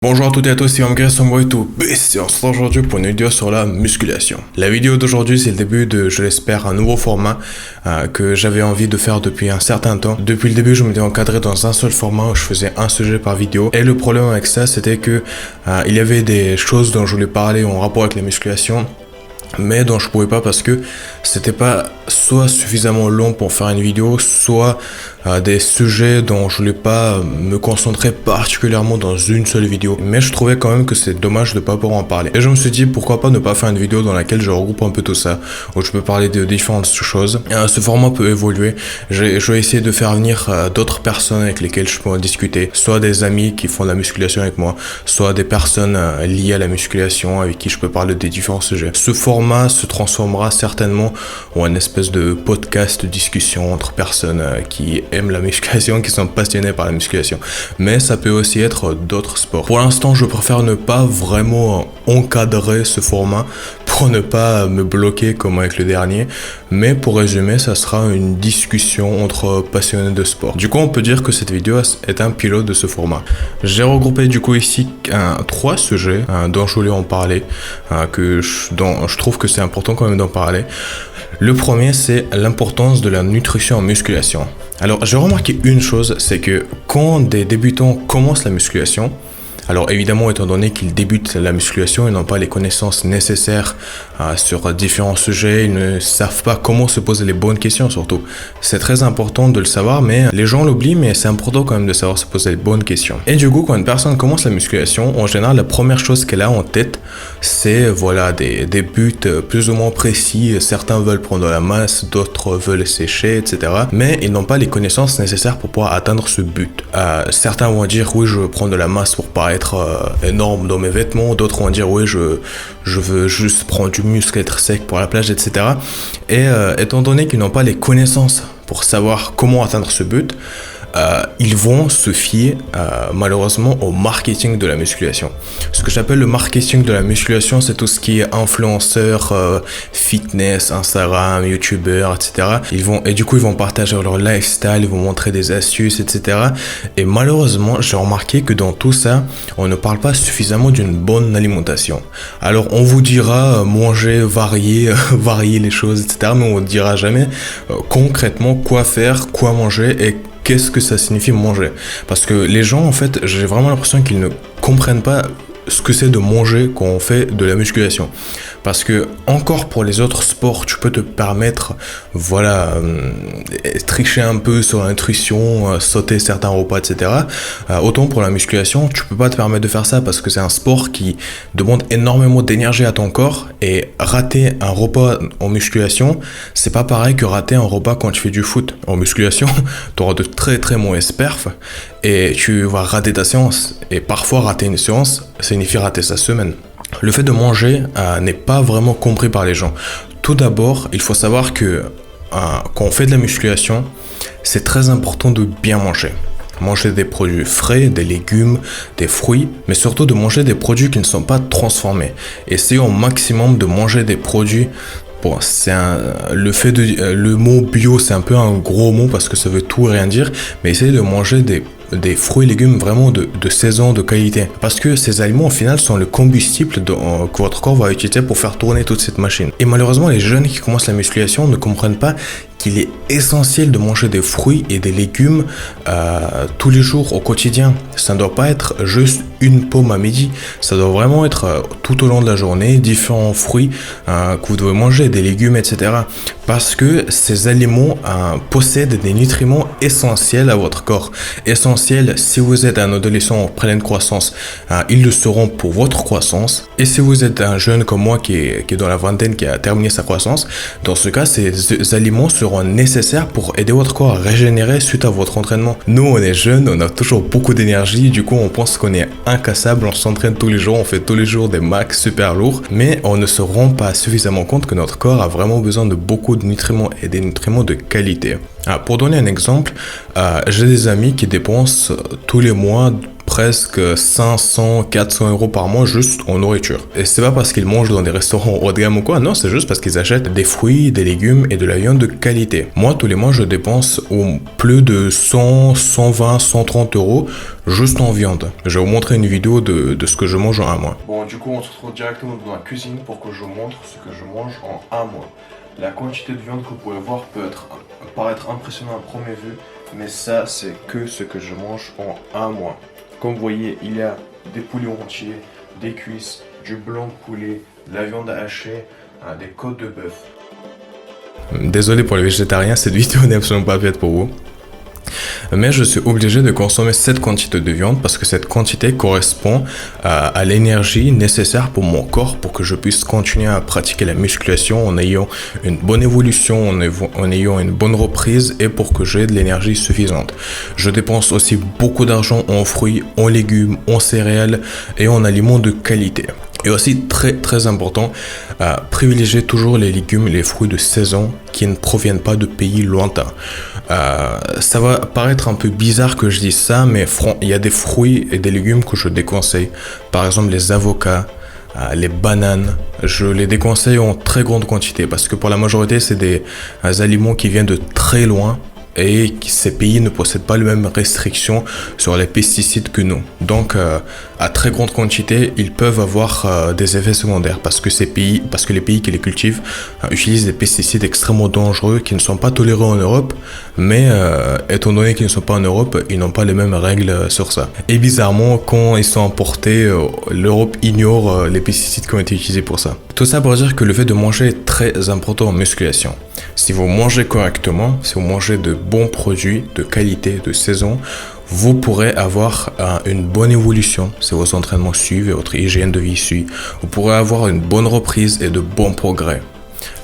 Bonjour à toutes et à tous, c'est Amgres, on va tout BC. On se retrouve aujourd'hui pour une vidéo sur la musculation. La vidéo d'aujourd'hui, c'est le début de, je l'espère, un nouveau format que j'avais envie de faire depuis un certain temps. Depuis le début, je m'étais encadré dans un seul format où je faisais un sujet par vidéo. Et le problème avec ça, c'était que il y avait des choses dont je voulais parler en rapport avec la musculation, mais dont je pouvais pas parce que c'était pas soit suffisamment long pour faire une vidéo, soit des sujets dont je voulais pas me concentrer particulièrement dans une seule vidéo. Mais je trouvais quand même que c'est dommage de pas pouvoir en parler. Et je me suis dit pourquoi pas ne pas faire une vidéo dans laquelle je regroupe un peu tout ça, où je peux parler de différentes choses. Ce format peut évoluer. Je vais essayer de faire venir d'autres personnes avec lesquelles je peux en discuter, soit des amis qui font de la musculation avec moi, soit des personnes liées à la musculation avec qui je peux parler des différents sujets. Ce format se transformera certainement en une espèce de podcast de discussion entre personnes qui aiment la musculation, qui sont passionnés par la musculation. Mais ça peut aussi être d'autres sports. Pour l'instant, je préfère ne pas vraiment encadrer ce format pour ne pas me bloquer comme avec le dernier. Mais pour résumer, ça sera une discussion entre passionnés de sport. Du coup, on peut dire que cette vidéo est un pilote de ce format. J'ai regroupé du coup ici trois sujets dont je voulais en parler, dont je trouve que c'est important quand même d'en parler. Le premier, c'est l'importance de la nutrition en musculation. Alors, j'ai remarqué une chose, c'est que quand des débutants commencent la musculation, alors évidemment, étant donné qu'ils débutent la musculation, ils n'ont pas les connaissances nécessaires sur différents sujets, ils ne savent pas comment se poser les bonnes questions surtout. C'est très important de le savoir, mais les gens l'oublient, mais c'est important quand même de savoir se poser les bonnes questions. Et du coup, quand une personne commence la musculation, en général, la première chose qu'elle a en tête, c'est voilà, des buts plus ou moins précis. Certains veulent prendre de la masse, d'autres veulent sécher, etc. Mais ils n'ont pas les connaissances nécessaires pour pouvoir atteindre ce but. Certains vont dire, oui, je veux prendre de la masse pour paraître énorme dans mes vêtements, d'autres vont dire oui je veux juste prendre du muscle, être sec pour la plage, etc. Et étant donné qu'ils n'ont pas les connaissances pour savoir comment atteindre ce but, ils vont se fier malheureusement au marketing de la musculation. Ce que j'appelle le marketing de la musculation, c'est tout ce qui est influenceur, fitness, Instagram, youtubeur, etc. Ils vont partager leur lifestyle, ils vont montrer des astuces, etc. Et malheureusement, j'ai remarqué que dans tout ça, on ne parle pas suffisamment d'une bonne alimentation. Alors on vous dira manger, varier les choses, etc. Mais on ne dira jamais concrètement quoi faire, quoi manger et qu'est-ce que ça signifie manger. Parce que les gens, en fait, j'ai vraiment l'impression qu'ils ne comprennent pas ce que c'est de manger quand on fait de la musculation. Parce que encore pour les autres sports, tu peux te permettre, voilà, tricher un peu sur la nutrition, sauter certains repas, etc. Autant pour la musculation, tu peux pas te permettre de faire ça parce que c'est un sport qui demande énormément d'énergie à ton corps, et rater un repas en musculation, c'est pas pareil que rater un repas quand tu fais du foot. En musculation, tu auras de très très mauvaises perfs et tu vas rater ta séance. Et parfois rater une séance signifie rater sa semaine. Le fait de manger n'est pas vraiment compris par les gens. Tout d'abord, il faut savoir que quand on fait de la musculation, c'est très important de bien manger. Manger des produits frais, des légumes, des fruits, mais surtout de manger des produits qui ne sont pas transformés. Essayons au maximum de manger des produits. Bon, le mot bio, c'est un peu un gros mot parce que ça veut tout et rien dire, mais essayez de manger des fruits et légumes vraiment de saison, de qualité. Parce que ces aliments, au final, sont le combustible que votre corps va utiliser pour faire tourner toute cette machine. Et malheureusement, les jeunes qui commencent la musculation ne comprennent pas qu'il est essentiel de manger des fruits et des légumes tous les jours au quotidien. Ça ne doit pas être juste une pomme à midi, ça doit vraiment être tout au long de la journée, différents fruits que vous devez manger, des légumes, etc. Parce que ces aliments possèdent des nutriments essentiels à votre corps. Essentiels si vous êtes un adolescent en pleine croissance, ils le seront pour votre croissance. Et si vous êtes un jeune comme moi qui est dans la vingtaine, qui a terminé sa croissance, dans ce cas, ces aliments seront nécessaires pour aider votre corps à régénérer suite à votre entraînement. Nous, on est jeunes, on a toujours beaucoup d'énergie, du coup on pense qu'on est incassable, on s'entraîne tous les jours, on fait tous les jours des max super lourds, mais on ne se rend pas suffisamment compte que notre corps a vraiment besoin de beaucoup de nutriments et des nutriments de qualité. Pour donner un exemple, j'ai des amis qui dépensent tous les mois presque 500, 400 euros par mois juste en nourriture. Et c'est pas parce qu'ils mangent dans des restaurants haut de gamme ou quoi, non, c'est juste parce qu'ils achètent des fruits, des légumes et de la viande de qualité. Moi, tous les mois, je dépense plus de 100, 120, 130 euros juste en viande. Je vais vous montrer une vidéo de ce que je mange en un mois. Bon, du coup, on se retrouve directement dans la cuisine pour que je montre ce que je mange en un mois. La quantité de viande que vous pouvez voir peut paraître impressionnante à première vue, mais ça, c'est que ce que je mange en un mois. Comme vous voyez, il y a des poulets entiers, des cuisses, du blanc de poulet, de la viande hachée, des côtes de bœuf. Désolé pour les végétariens, cette vidéo n'est absolument pas faite pour vous. Mais je suis obligé de consommer cette quantité de viande parce que cette quantité correspond à l'énergie nécessaire pour mon corps pour que je puisse continuer à pratiquer la musculation en ayant une bonne évolution, en ayant une bonne reprise et pour que j'ai de l'énergie suffisante. Je dépense aussi beaucoup d'argent en fruits, en légumes, en céréales et en aliments de qualité. Et aussi très important, privilégier toujours les légumes et les fruits de saison qui ne proviennent pas de pays lointains. Ça va paraître un peu bizarre que je dise ça, mais il y a des fruits et des légumes que je déconseille. Par exemple les avocats, les bananes, je les déconseille en très grande quantité parce que pour la majorité c'est des aliments qui viennent de très loin. Et ces pays ne possèdent pas les mêmes restrictions sur les pesticides que nous. Donc, à très grande quantité, ils peuvent avoir des effets secondaires parce que les pays qui les cultivent utilisent des pesticides extrêmement dangereux qui ne sont pas tolérés en Europe, mais étant donné qu'ils ne sont pas en Europe, ils n'ont pas les mêmes règles sur ça. Et bizarrement, quand ils sont importés, l'Europe ignore les pesticides qui ont été utilisés pour ça. Tout ça pour dire que le fait de manger est très important en musculation. Si vous mangez correctement, si vous mangez de bons produits, de qualité, de saison, vous pourrez avoir une bonne évolution si vos entraînements suivent et votre hygiène de vie suit. Vous pourrez avoir une bonne reprise et de bons progrès.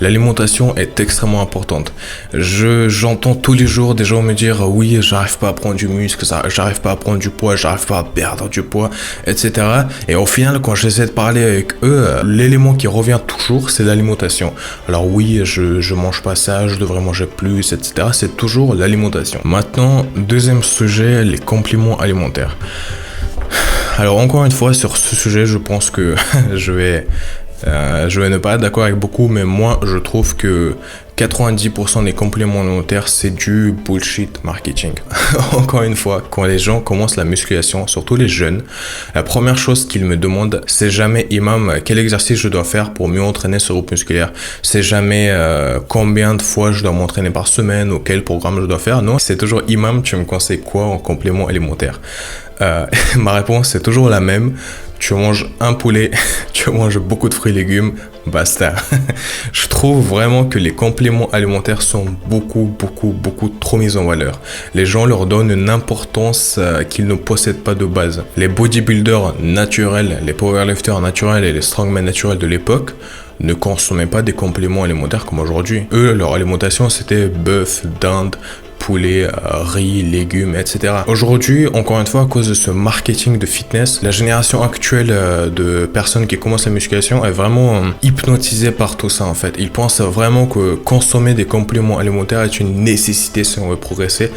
L'alimentation est extrêmement importante. J'entends tous les jours des gens me dire oui, j'arrive pas à prendre du muscle, j'arrive pas à prendre du poids, j'arrive pas à perdre du poids, etc. Et au final, quand j'essaie de parler avec eux, l'élément qui revient toujours, c'est l'alimentation. Alors oui, je mange pas ça, je devrais manger plus, etc. C'est toujours l'alimentation. Maintenant, deuxième sujet, les compléments alimentaires. Alors encore une fois, sur ce sujet, je pense que je vais ne pas être d'accord avec beaucoup, mais moi je trouve que 90% des compléments alimentaires c'est du bullshit marketing. Encore une fois, quand les gens commencent la musculation, surtout les jeunes, la première chose qu'ils me demandent, c'est jamais Imam, quel exercice je dois faire pour mieux entraîner ce groupe musculaire. C'est jamais combien de fois je dois m'entraîner par semaine ou quel programme je dois faire. Non, c'est toujours Imam, tu me conseilles quoi en complément alimentaire? Ma réponse c'est toujours la même. Tu manges un poulet, tu manges beaucoup de fruits et légumes, basta. Je trouve vraiment que les compléments alimentaires sont beaucoup trop mis en valeur. Les gens leur donnent une importance qu'ils ne possèdent pas de base. Les bodybuilders naturels, les powerlifters naturels et les strongmen naturels de l'époque ne consommaient pas des compléments alimentaires comme aujourd'hui. Eux, leur alimentation c'était bœuf, dinde, poulet, riz, légumes, etc. Aujourd'hui, encore une fois, à cause de ce marketing de fitness, la génération actuelle de personnes qui commencent la musculation est vraiment hypnotisée par tout ça en fait. Ils pensent vraiment que consommer des compléments alimentaires est une nécessité si on veut progresser.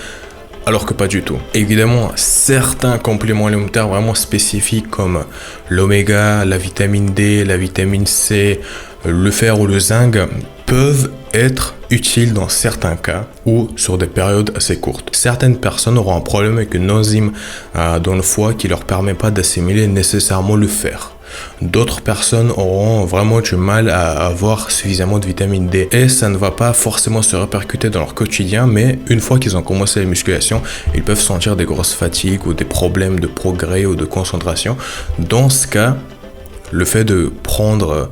Alors que pas du tout. Évidemment, certains compléments alimentaires vraiment spécifiques comme l'oméga, la vitamine D, la vitamine C, le fer ou le zinc peuvent être utiles dans certains cas ou sur des périodes assez courtes. Certaines personnes auront un problème avec une enzyme dans le foie qui leur permet pas d'assimiler nécessairement le fer. D'autres personnes auront vraiment du mal à avoir suffisamment de vitamine D et ça ne va pas forcément se répercuter dans leur quotidien, mais une fois qu'ils ont commencé la musculation, ils peuvent sentir des grosses fatigues ou des problèmes de progrès ou de concentration. Dans ce cas, le fait de prendre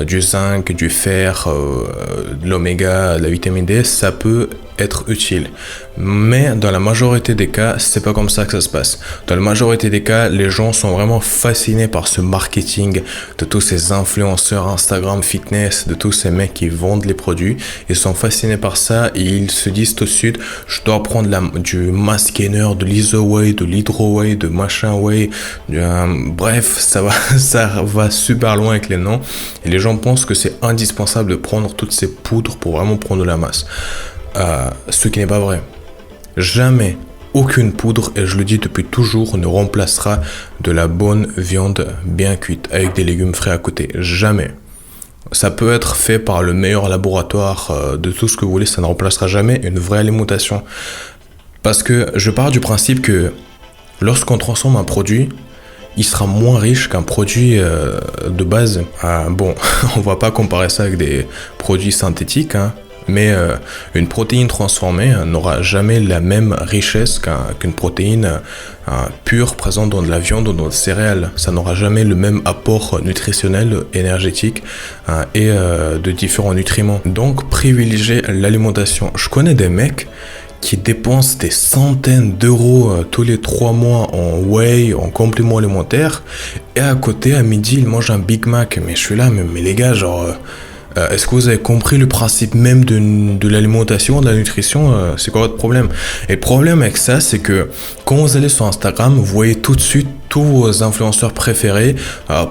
du zinc, du fer, de l'oméga, de la vitamine D, ça peut être utile. Mais dans la majorité des cas, c'est pas comme ça que ça se passe. Dans la majorité des cas, les gens sont vraiment fascinés par ce marketing de tous ces influenceurs Instagram fitness, de tous ces mecs qui vendent les produits. Ils sont fascinés par ça et ils se disent tout de suite, je dois prendre du mass gainer, de l'ISO-whey, de l'hydro-whey, de machin-whey. Bref, ça va super loin avec les noms. Et les gens pensent que c'est indispensable de prendre toutes ces poudres pour vraiment prendre de la masse. Ce qui n'est pas vrai. Jamais Aucune poudre, et je le dis depuis toujours, ne remplacera de la bonne viande bien cuite avec des légumes frais à côté. Jamais. Ça peut être fait par le meilleur laboratoire de tout ce que vous voulez, ça ne remplacera jamais une vraie alimentation. Parce que je pars du principe que lorsqu'on transforme un produit, il sera moins riche qu'un produit de base. Bon, on va pas comparer ça avec des produits synthétiques, hein, mais une protéine transformée n'aura jamais la même richesse qu'une protéine pure présente dans de la viande ou dans des céréales. Ça n'aura jamais le même apport nutritionnel, énergétique et de différents nutriments. Donc, privilégiez l'alimentation. Je connais des mecs qui dépensent des centaines d'euros tous les 3 mois en whey, en compléments alimentaires, et à côté, à midi, ils mangent un Big Mac. Mais je suis là, mais les gars, genre... est-ce que vous avez compris le principe même de l'alimentation, de la nutrition? C'est quoi votre problème? Et le problème avec ça, c'est que quand vous allez sur Instagram, vous voyez tout de suite tous vos influenceurs préférés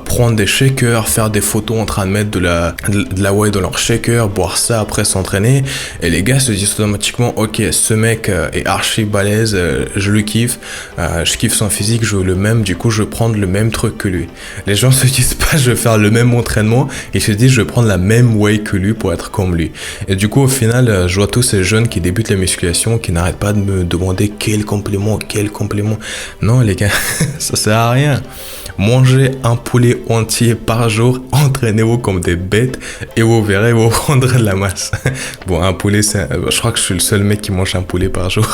prendre des shakers, faire des photos en train de mettre de la whey dans leur shaker, boire ça après s'entraîner. Et les gars se disent automatiquement, ok, ce mec est archi balèze, je le kiffe, je kiffe son physique, je veux le même, du coup je vais prendre le même truc que lui. Les gens se disent pas, je vais faire le même entraînement, ils se disent, je vais prendre la même whey que lui pour être comme lui. Et du coup, au final, je vois tous ces jeunes qui débutent la musculation, qui n'arrêtent pas de me demander quel complément. Non, les gars, ça sert à rien. Mangez un poulet entier par jour, entraînez-vous comme des bêtes et vous verrez, vous prendrez de la masse. Bon, un poulet, je crois que je suis le seul mec qui mange un poulet par jour.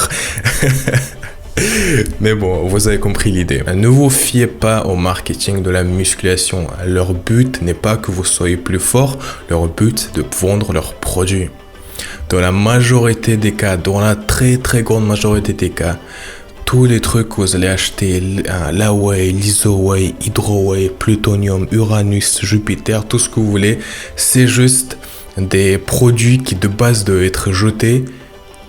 Mais bon, vous avez compris l'idée. Ne vous fiez pas au marketing de la musculation. Leur but n'est pas que vous soyez plus fort, leur but c'est de vendre leurs produits. Dans la majorité des cas, dans la très très grande majorité des cas, tous les trucs que vous allez acheter, la whey, l'iso-whey, hydro-whey, plutonium, Uranus, Jupiter, tout ce que vous voulez, c'est juste des produits qui de base doivent être jetés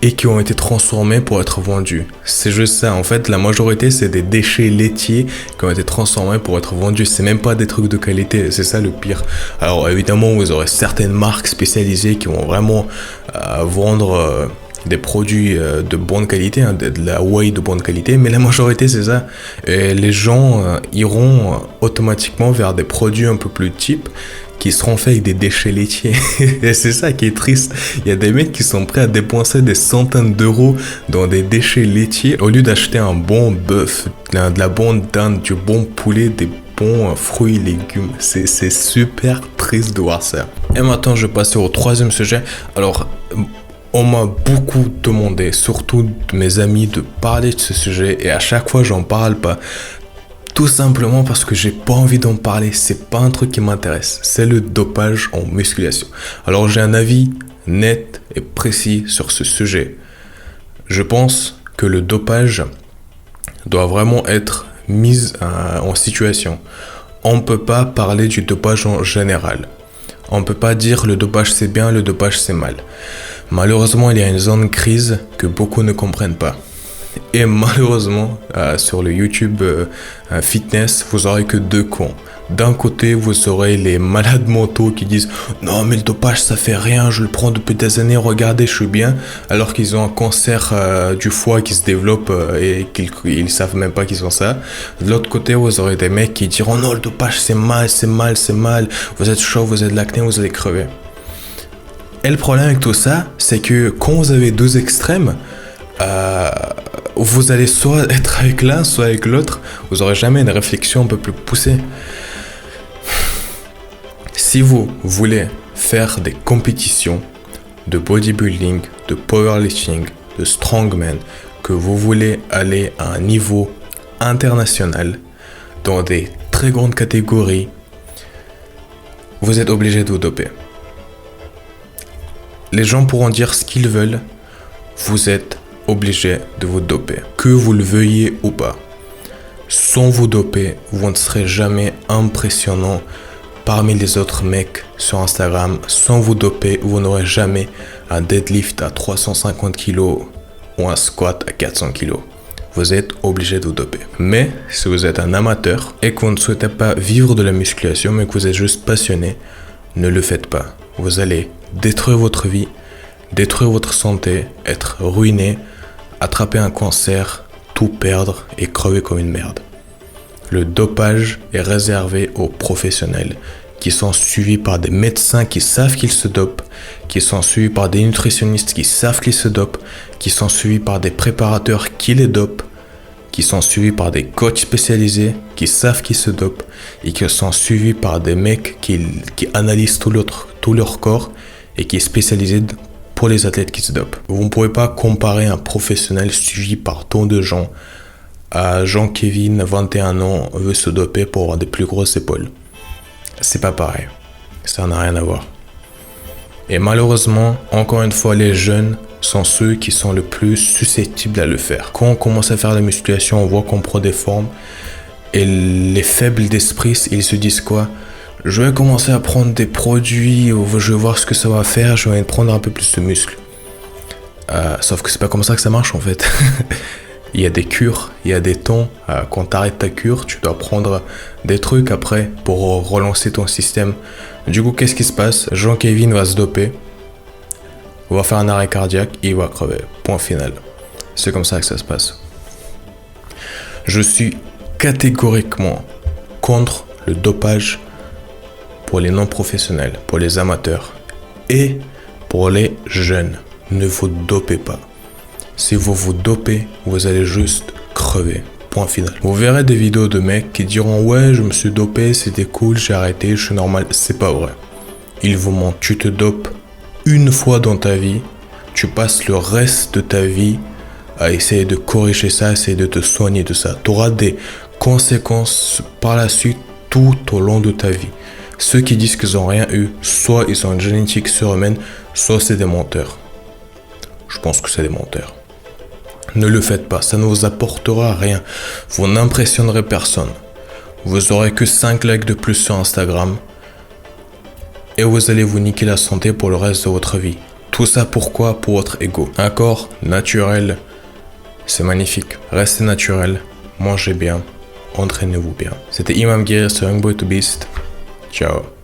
et qui ont été transformés pour être vendus. C'est juste ça. En fait, la majorité, c'est des déchets laitiers qui ont été transformés pour être vendus. C'est même pas des trucs de qualité. C'est ça le pire. Alors, évidemment, vous aurez certaines marques spécialisées qui vont vraiment vendre des produits de bonne qualité, hein, de la whey de bonne qualité, mais la majorité, c'est ça. Et les gens iront automatiquement vers des produits un peu plus cheap qui seront faits avec des déchets laitiers. Et c'est ça qui est triste. Il y a des mecs qui sont prêts à dépenser des centaines d'euros dans des déchets laitiers au lieu d'acheter un bon bœuf, de la bonne dinde, du bon poulet, des bons fruits et légumes. C'est super triste de voir ça. Et maintenant, je vais passer au troisième sujet. Alors, on m'a beaucoup demandé, surtout de mes amis, de parler de ce sujet et à chaque fois, j'en parle pas. Tout simplement parce que j'ai pas envie d'en parler, c'est pas un truc qui m'intéresse, c'est le dopage en musculation. Alors j'ai un avis net et précis sur ce sujet. Je pense que le dopage doit vraiment être mis en situation. On peut pas parler du dopage en général. On peut pas dire le dopage c'est bien, le dopage c'est mal. Malheureusement, il y a une zone grise que beaucoup ne comprennent pas. Et malheureusement, sur le YouTube fitness, vous aurez que deux cons. D'un côté, vous aurez les malades mentaux qui disent « Non, mais le dopage, ça fait rien, je le prends depuis des années, regardez, je suis bien. » Alors qu'ils ont un cancer du foie qui se développe et qu'ils savent même pas qu'ils ont ça. De l'autre côté, vous aurez des mecs qui diront « Non, le dopage, c'est mal, c'est mal, c'est mal. Vous êtes chaud, vous avez de l'acné, vous allez crever. » Et le problème avec tout ça, c'est que quand vous avez deux extrêmes, vous allez soit être avec l'un, soit avec l'autre. Vous n'aurez jamais une réflexion un peu plus poussée. Si vous voulez faire des compétitions de bodybuilding, de powerlifting, de strongman, que vous voulez aller à un niveau international, dans des très grandes catégories, vous êtes obligé de vous doper. Les gens pourront dire ce qu'ils veulent, vous êtes obligé de vous doper, que vous le veuillez ou pas. Sans vous doper, vous ne serez jamais impressionnant parmi les autres mecs sur Instagram. Sans vous doper, vous n'aurez jamais un deadlift à 350 kg ou un squat à 400 kg. Vous êtes obligé de vous doper. Mais si vous êtes un amateur et que vous ne souhaitez pas vivre de la musculation, mais que vous êtes juste passionné, ne le faites pas. Vous allez détruire votre vie, détruire votre santé, être ruiné, attraper un cancer, tout perdre et crever comme une merde. Le dopage est réservé aux professionnels qui sont suivis par des médecins qui savent qu'ils se dopent, qui sont suivis par des nutritionnistes qui savent qu'ils se dopent, qui sont suivis par des préparateurs qui les dopent, qui sont suivis par des coachs spécialisés qui savent qu'ils se dopent et qui sont suivis par des mecs qui analysent tout leur corps et qui est spécialisé pour les athlètes qui se dopent. Vous ne pouvez pas comparer un professionnel suivi par tant de gens à Jean-Kevin, 21 ans, veut se doper pour avoir des plus grosses épaules. C'est pas pareil. Ça n'a rien à voir. Et malheureusement, encore une fois, les jeunes sont ceux qui sont le plus susceptibles à le faire. Quand on commence à faire la musculation, on voit qu'on prend des formes. Et les faibles d'esprit, ils se disent quoi ? Je vais commencer à prendre des produits, je vais voir ce que ça va faire, je vais prendre un peu plus de muscles. Sauf que c'est pas comme ça que ça marche en fait. Il y a des cures, il y a des temps. Quand tu arrêtes ta cure, tu dois prendre des trucs après pour relancer ton système. Du coup, qu'est-ce qui se passe ? Jean-Kevin va se doper, va faire un arrêt cardiaque et il va crever. Point final. C'est comme ça que ça se passe. Je suis catégoriquement contre le dopage pour les non-professionnels, pour les amateurs et pour les jeunes. Ne vous dopez pas. Si vous vous dopez, vous allez juste crever. Point final. Vous verrez des vidéos de mecs qui diront « Ouais, je me suis dopé, c'était cool, j'ai arrêté, je suis normal. » C'est pas vrai. Ils vous mentent. Tu te dopes une fois dans ta vie, tu passes le reste de ta vie à essayer de corriger ça, essayer de te soigner de ça. Tu auras des conséquences par la suite tout au long de ta vie. Ceux qui disent qu'ils n'ont rien eu, soit ils ont une génétique surhumaine, soit c'est des menteurs. Je pense que c'est des menteurs. Ne le faites pas, ça ne vous apportera rien. Vous n'impressionnerez personne. Vous aurez que 5 likes de plus sur Instagram et vous allez vous niquer la santé pour le reste de votre vie. Tout ça pourquoi ? Pour votre ego. Un corps naturel, c'est magnifique. Restez naturel, mangez bien, entraînez-vous bien. C'était Imam Guerre sur Young Boy to Beast. Ciao.